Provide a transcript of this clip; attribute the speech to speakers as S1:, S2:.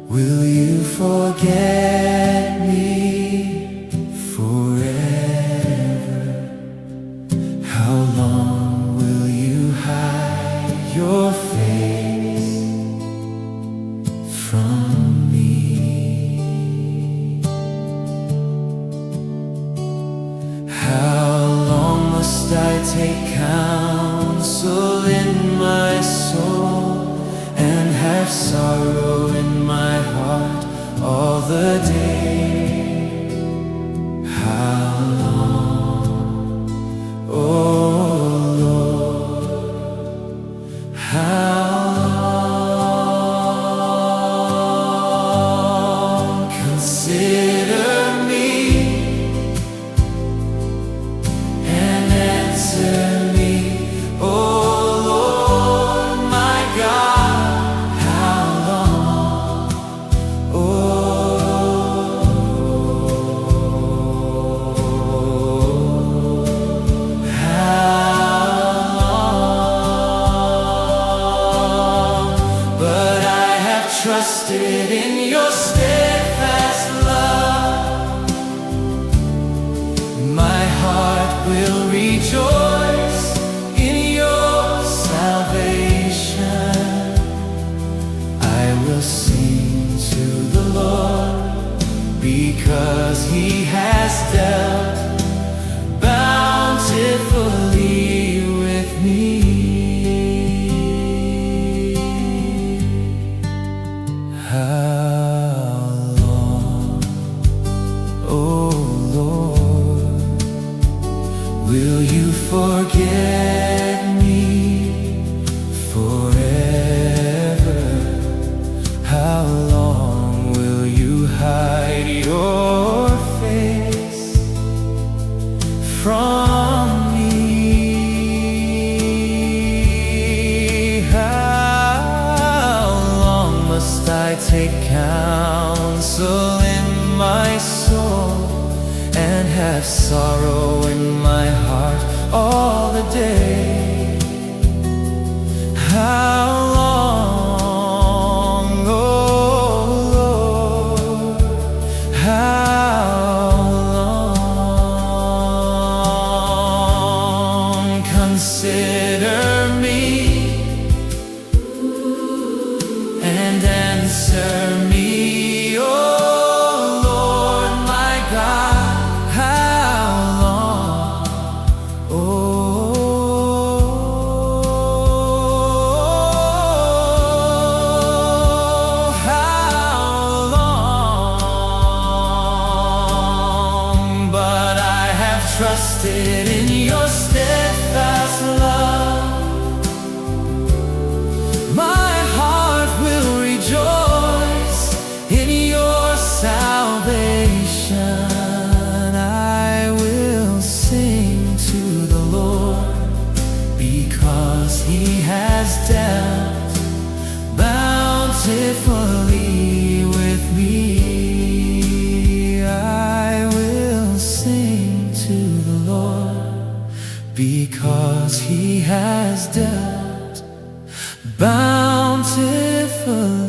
S1: Will you forget me forever? How long will you hide your face from me? How long must I take counsel in my soul and have sorrow in my heart all the day? How long, oh Lord, how long? Consider me and answer me, oh Lord, my God, how long, trusted in your steadfast love. My heart will rejoice in your salvation. I will sing to the Lord because He has dealt bountifully with me. How long, oh Lord, will you forget me forever? How long will you hide your face from me? I take counsel in my soul and have sorrow in my heart all the day. How long, oh Lord, how long? Consider me and answer me, oh Lord, my God, how long, oh, how long? But I have trusted in your steadfast love. My heart will rejoice in your salvation. I will sing to the Lord because He has dealt bountifully with me. I will sing to the Lord because He has dealt bountifully.